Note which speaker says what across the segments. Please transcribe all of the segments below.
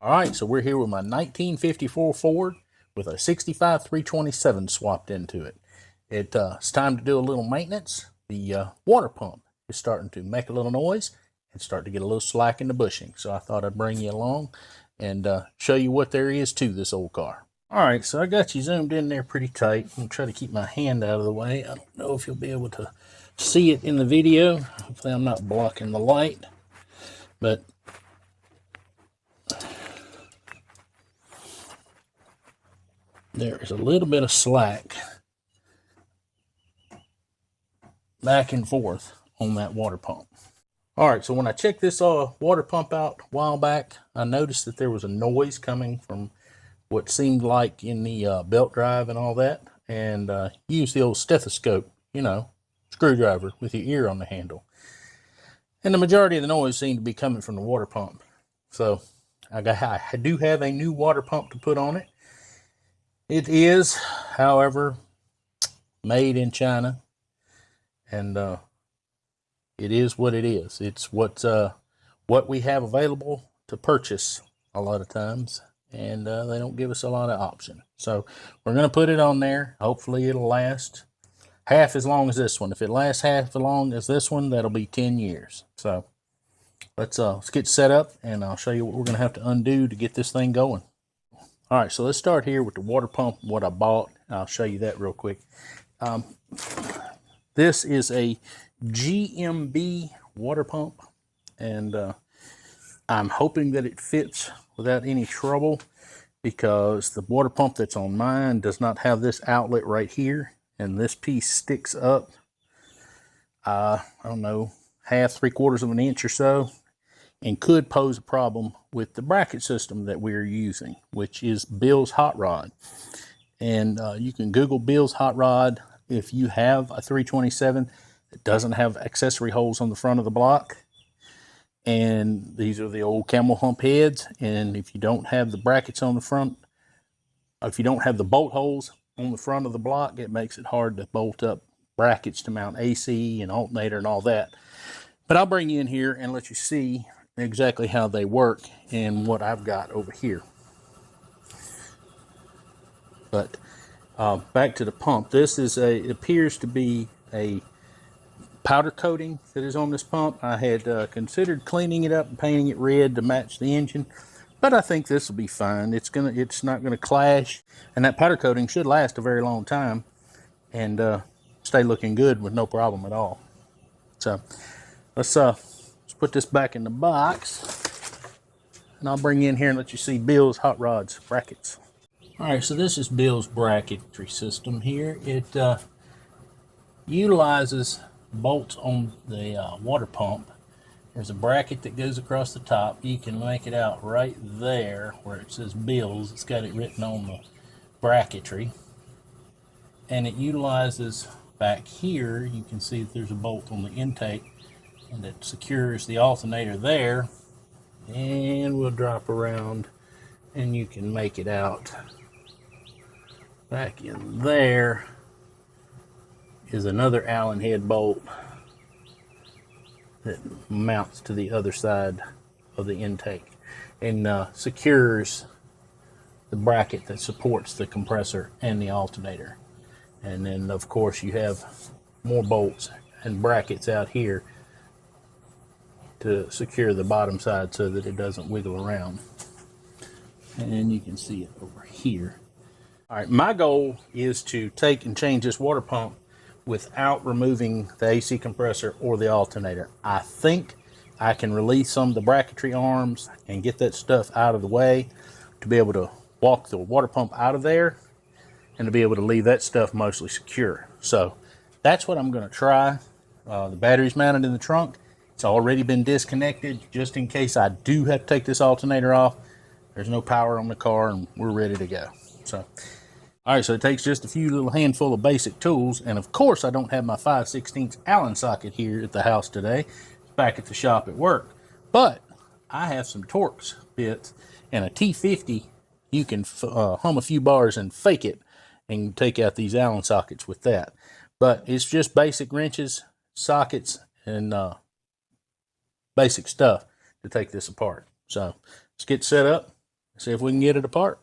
Speaker 1: All right, so we're here with my 1954 Ford with a 65 327 swapped into it. It's time to do a little maintenance. The water pump is starting to make a little noise and start to get a little slack in the bushing. So I thought I'd bring you along and show you what there is to this old car. All right, so I got you zoomed in there pretty tight. I'm gonna try to keep my hand out of the way. I don't know if you'll be able to see it in the video. Hopefully I'm not blocking the light, but there is a little bit of slack back and forth on that water pump. All right, so when I checked this water pump out a while back, I noticed that there was a noise coming from what seemed like in the belt drive and all that. And use the old stethoscope, screwdriver with your ear on the handle. And the majority of the noise seemed to be coming from the water pump. So I do have a new water pump to put on it. It is, however, made in China, and it is what it is. It's what we have available to purchase a lot of times, and they don't give us a lot of option. So we're going to put it on there. Hopefully it'll last half as long as this one. If it lasts half as long as this one, that'll be 10 years. So let's get set up, and I'll show you what we're going to have to undo to get this thing going. All right, so let's start here with the water pump, what I bought. I'll show you that real quick. This is a GMB water pump, and I'm hoping that it fits without any trouble, because the water pump that's on mine does not have this outlet right here, and this piece sticks up, I don't know, half, 3/4 of an inch or so, and could pose a problem with the bracket system that we're using, which is Bill's Hot Rod. And you can Google Bill's Hot Rod if you have a 327 that doesn't have accessory holes on the front of the block. And these are the old camel hump heads. And if you don't have the brackets on the front, if you don't have the bolt holes on the front of the block, it makes it hard to bolt up brackets to mount AC and alternator and all that. But I'll bring you in here and let you see exactly how they work and what I've got over here. But back to the pump. This is it appears to be a powder coating that is on this pump. I had considered cleaning it up and painting it red to match the engine, but I think this will be fine. It's not gonna clash, and that powder coating should last a very long time and stay looking good with no problem at all. So let's put this back in the box, and I'll bring you in here and let you see Bill's Hot Rods brackets. All right, so this is Bill's bracketry system here. It utilizes bolts on the water pump. There's a bracket that goes across the top. You can make it out right there where it says Bill's. It's got it written on the bracketry. And it utilizes back here, you can see that there's a bolt on the intake, and it secures the alternator there. And we'll drop around and you can make it out. Back in there is another Allen head bolt that mounts to the other side of the intake and secures the bracket that supports the compressor and the alternator. And then of course you have more bolts and brackets out here to secure the bottom side so that it doesn't wiggle around. And you can see it over here. All right, my goal is to take and change this water pump without removing the AC compressor or the alternator. I think I can release some of the bracketry arms and get that stuff out of the way to be able to walk the water pump out of there and to be able to leave that stuff mostly secure. So that's what I'm gonna try. The battery's mounted in the trunk. It's already been disconnected just in case I do have to take this alternator off. There's no power on the car and we're ready to go. So, all right, so it takes just a few little handful of basic tools. And of course I don't have my 5/16 Allen socket here at the house today. It's back at the shop at work. But I have some Torx bits and a T50. You can hum a few bars and fake it and take out these Allen sockets with that. But it's just basic wrenches, sockets, and basic stuff to take this apart. So let's get set up See if we can get it apart.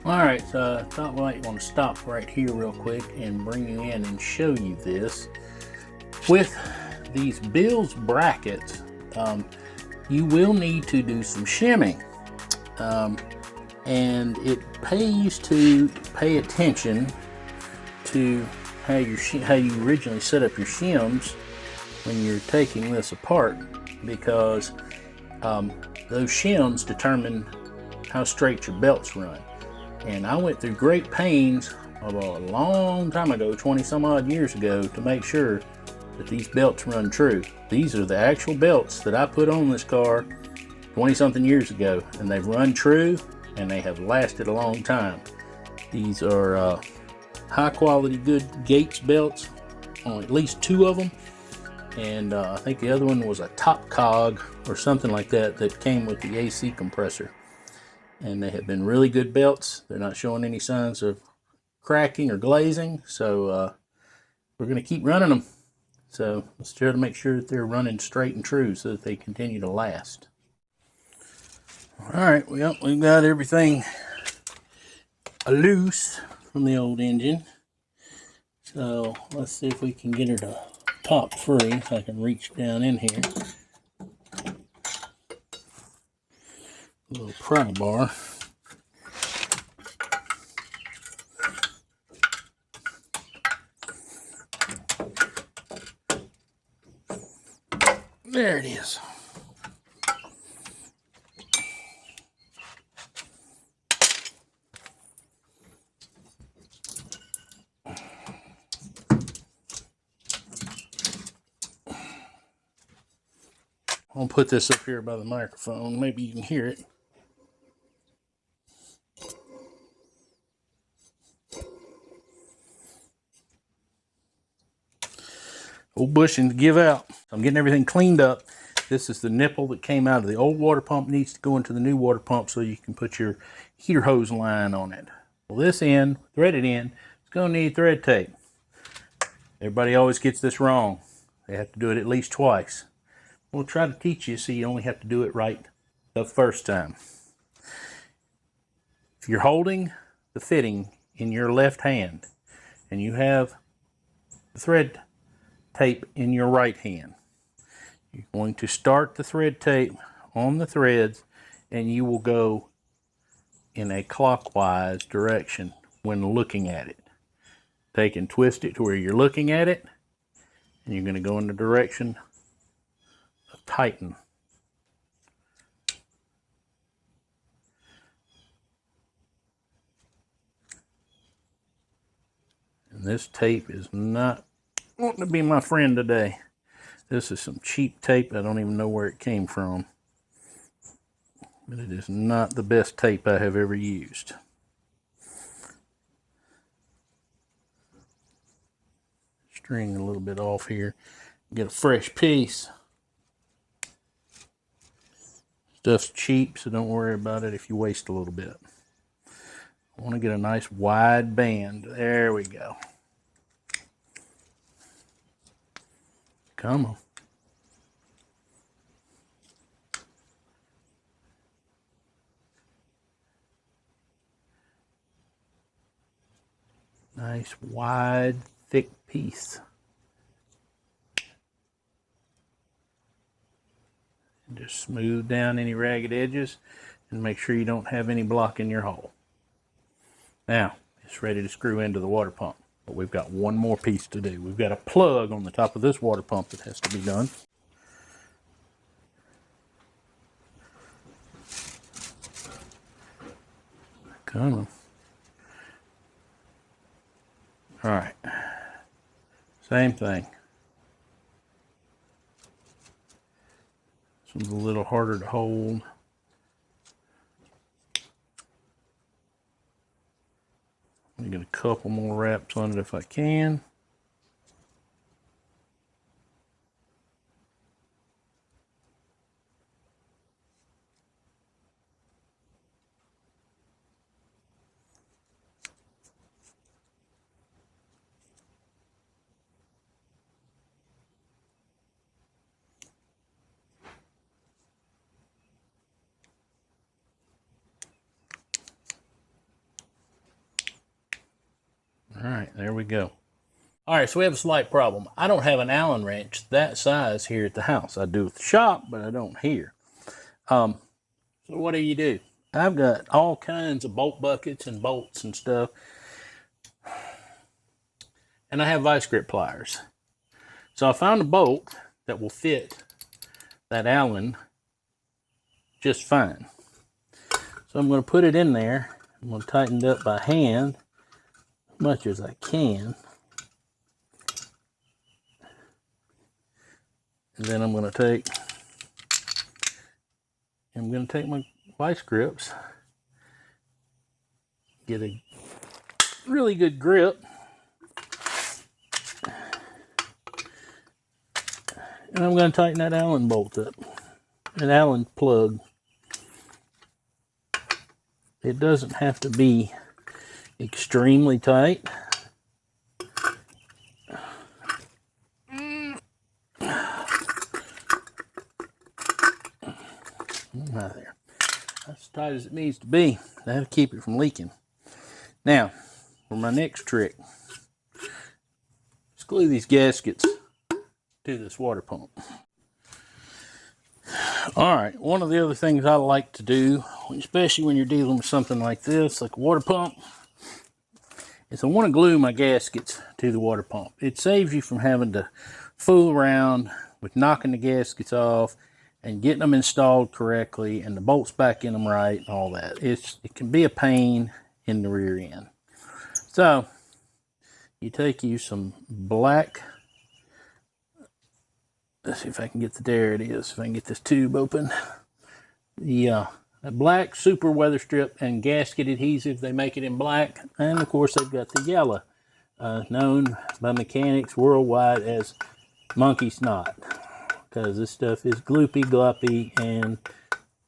Speaker 1: Alright, so I thought we might want to stop right here real quick and bring you in and show you this. With these Bill's brackets, you will need to do some shimming. And it pays to pay attention to how you originally set up your shims when you're taking this apart, because those shims determine how straight your belts run. And I went through great pains of a long time ago, 20 some odd years ago, to make sure that these belts run true. These are the actual belts that I put on this car 20 something years ago, and they've run true and they have lasted a long time. These are high quality, good Gates belts, on at least 2 of them, and I think the other one was a top cog or something like that that came with the AC compressor. And they have been really good belts. They're not showing any signs of cracking or glazing, so we're going to keep running them. So let's try to make sure that they're running straight and true so that they continue to last. Alright, well, we've got everything loose from the old engine. So let's see if we can get her to pop free, if I can reach down in here. A little pry bar. There it is. I'll put this up here by the microphone. Maybe you can hear it. Old bushings give out. I'm getting everything cleaned up. This is the nipple that came out of the old water pump, needs to go into the new water pump so you can put your heater hose line on it. Well, this end, threaded end, is going to need thread tape. Everybody always gets this wrong. They have to do it at least twice. We'll try to teach you so you only have to do it right the first time. If you're holding the fitting in your left hand and you have the thread tape in your right hand, you're going to start the thread tape on the threads, and you will go in a clockwise direction when looking at it. Take and twist it to where you're looking at it, and you're going to go in the direction of tighten. And this tape is not wanting to be my friend today. This is some cheap tape. I don't even know where it came from. But it is not the best tape I have ever used. String a little bit off here. Get a fresh piece. Stuff's cheap, so don't worry about it if you waste a little bit. I want to get a nice wide band. There we go. Come on. Nice, wide, thick piece. And just smooth down any ragged edges and make sure you don't have any block in your hole. Now, it's ready to screw into the water pump. But we've got one more piece to do. We've got a plug on the top of this water pump that has to be done. Come on. All right. Same thing. This one's a little harder to hold. We get a couple more wraps on it if I can. All right, there we go. All right, so we have a slight problem. I don't have an Allen wrench that size here at the house. I do at the shop, but I don't here. So what do? I've got all kinds of bolt buckets and bolts and stuff. And I have vice grip pliers. So I found a bolt that will fit that Allen just fine. So I'm going to put it in there. I'm going to tighten it up by hand as much as I can. And then I'm going to take my vice grips, get a really good grip, and I'm going to tighten that Allen bolt up, an Allen plug. It doesn't have to be extremely tight. Right there. That's as tight as it needs to be. That'll keep it from leaking. Now, for my next trick, glue these gaskets to this water pump. Alright, one of the other things I like to do, especially when you're dealing with something like this, like a water pump, is I want to glue my gaskets to the water pump. It saves you from having to fool around with knocking the gaskets off and getting them installed correctly and the bolts back in them right and all that. It can be a pain in the rear end. So, you take some black, let's see if I can get there it is, if I can get this tube open. The black super weather strip and gasket adhesive, they make it in black. And of course they've got the yellow, known by mechanics worldwide as monkey snot, because this stuff is gloopy, gloppy, and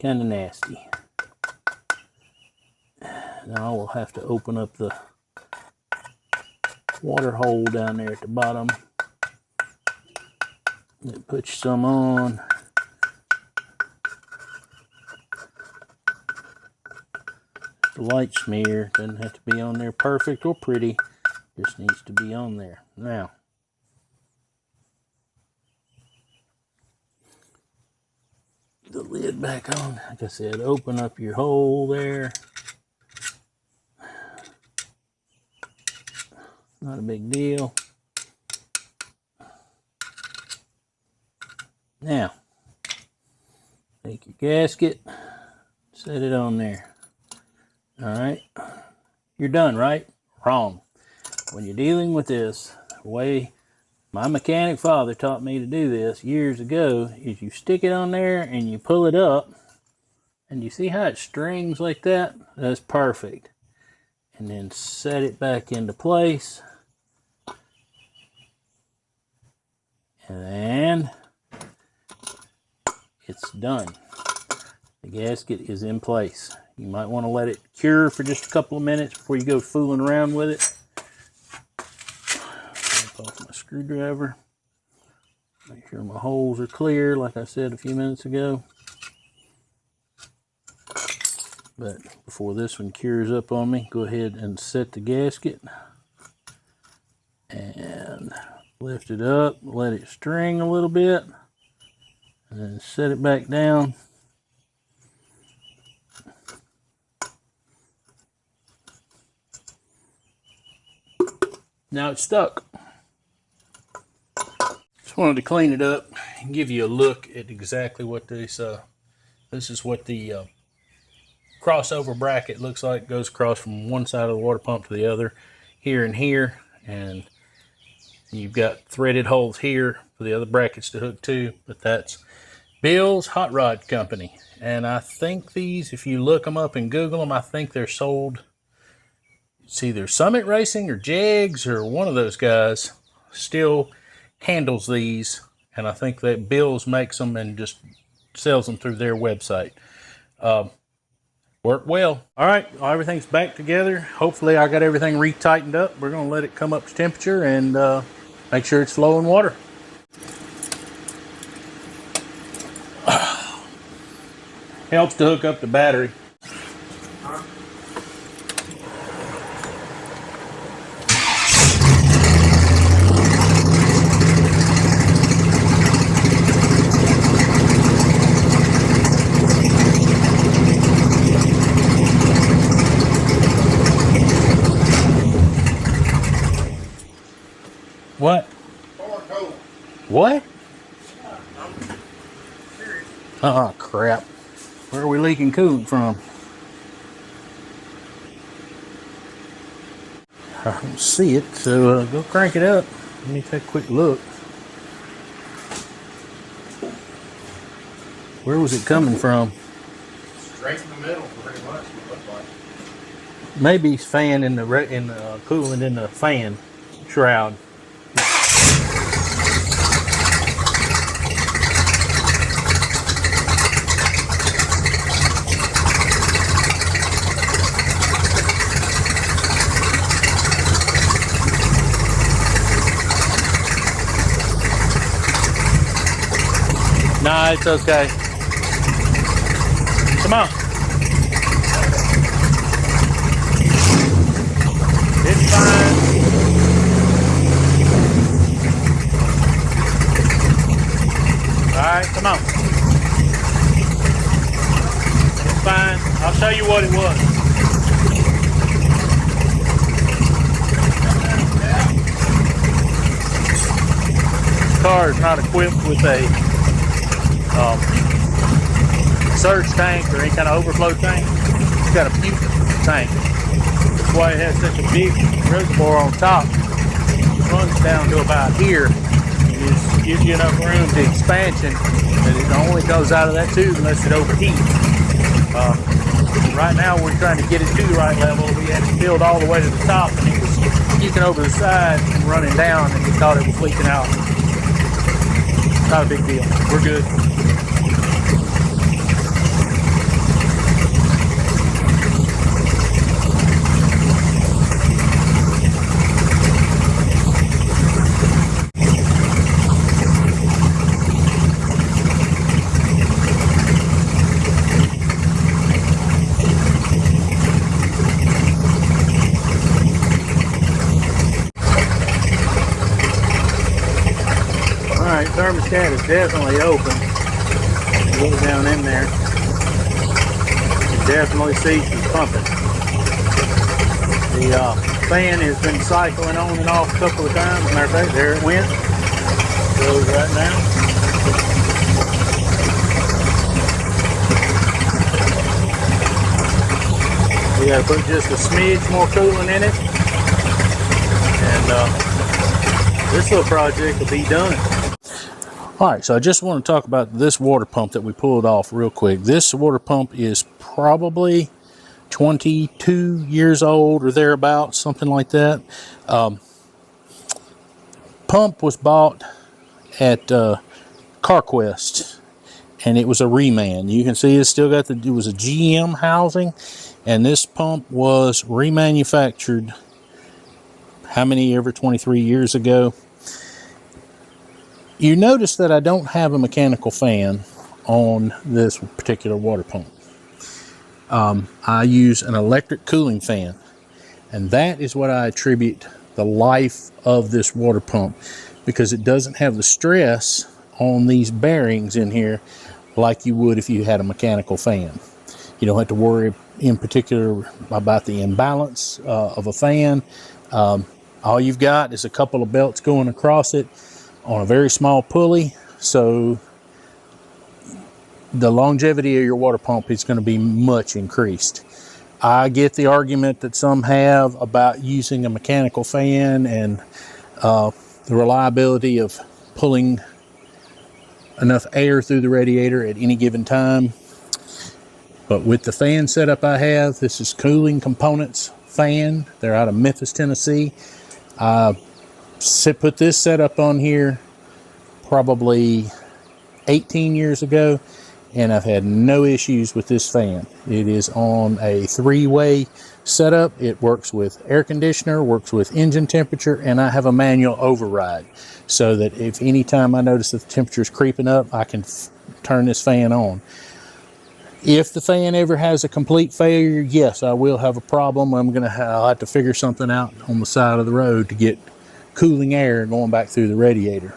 Speaker 1: kind of nasty. Now I will have to open up the water hole down there at the bottom. Put some on. The light smear doesn't have to be on there perfect or pretty, just needs to be on there. Now, the lid back on. Like I said, open up your hole there. Not a big deal. Now, take your gasket, set it on there. Alright, you're done, right? Wrong. When you're dealing with this, the way my mechanic father taught me to do this years ago is you stick it on there and you pull it up, and you see how it strings like that? That's perfect. And then set it back into place. And then it's done. The gasket is in place. You might want to let it cure for just a couple of minutes before you go fooling around with it. Wipe off my screwdriver. Make sure my holes are clear, like I said a few minutes ago. But before this one cures up on me, go ahead and set the gasket. And lift it up, let it string a little bit, and then set it back down. Now it's stuck. Just wanted to clean it up and give you a look at exactly what this is what the crossover bracket looks like. It goes across from one side of the water pump to the other, here and here, and you've got threaded holes here for the other brackets to hook to, but that's Bill's Hot Rod Company. And I think these, if you look them up and Google them, I think they're sold it's either Summit Racing or Jegs or one of those guys still handles these, and I think that Bills makes them and just sells them through their website. Worked well. All right, everything's back together. Hopefully I got everything retightened up. We're going to let it come up to temperature and make sure it's flowing water. Helps to hook up the battery. What? What? Oh, crap. Where are we leaking coolant from? I don't see it, so go crank it up. Let me take a quick look. Where was it coming from?
Speaker 2: Straight in the middle, pretty much. It looked like.
Speaker 1: Maybe fan in the coolant in the fan shroud. Nah, it's okay. Come on. It's fine. All right, come on. It's fine. I'll show you what it was. This car is not equipped with a surge tank or any kind of overflow tank. It's got a puke tank. That's why it has such a big reservoir on top. It runs down to about here. It gives you enough room to expansion that it only goes out of that tube unless it overheats. Right now we're trying to get it to the right level. We had it filled all the way to the top and it was puking over the side and running down and we thought it was leaking out. Not a big deal. We're good. Alright, thermostat is definitely open. Go down in there. You definitely see she's pumping. The fan has been cycling on and off a couple of times. Matter of fact, there it went. Goes right now. We got to put just a smidge more coolant in it. And this little project will be done. Alright, so I just want to talk about this water pump that we pulled off real quick. This water pump is probably 22 years old or thereabouts, something like that. Pump was bought at CarQuest, and it was a reman. You can see it's still got it was a GM housing, and this pump was remanufactured ever 23 years ago. You notice that I don't have a mechanical fan on this particular water pump. I use an electric cooling fan, and that is what I attribute the life of this water pump, because it doesn't have the stress on these bearings in here like you would if you had a mechanical fan. You don't have to worry in particular about the imbalance of a fan. All you've got is a couple of belts going across it on a very small pulley, so the longevity of your water pump is going to be much increased. I get the argument that some have about using a mechanical fan and the reliability of pulling enough air through the radiator at any given time. But with the fan setup I have, this is cooling components fan. They're out of Memphis, Tennessee. Put this setup on here probably 18 years ago, and I've had no issues with this fan. It is on a 3-way setup. It works with air conditioner, works with engine temperature, and I have a manual override so that if anytime I notice that the temperature is creeping up, I can turn this fan on. If the fan ever has a complete failure, yes, I will have a problem. I'll have to figure something out on the side of the road to get cooling air going back through the radiator.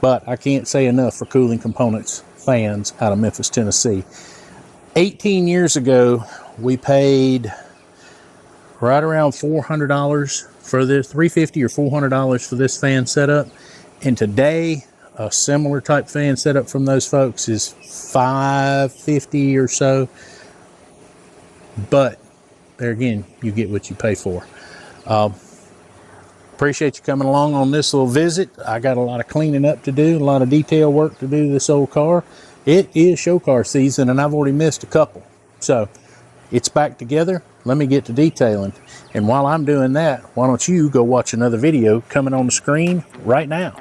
Speaker 1: But I can't say enough for cooling components, fans out of Memphis, Tennessee. 18 years ago, we paid right around $400 for this, $350 or $400 for this fan setup. And today, a similar type fan setup from those folks is $550 or so. But there again, you get what you pay for. Appreciate you coming along on this little visit. I got a lot of cleaning up to do, a lot of detail work to do this old car. It is show car season, and I've already missed a couple. So it's back together. Let me get to detailing. And while I'm doing that, why don't you go watch another video coming on the screen right now.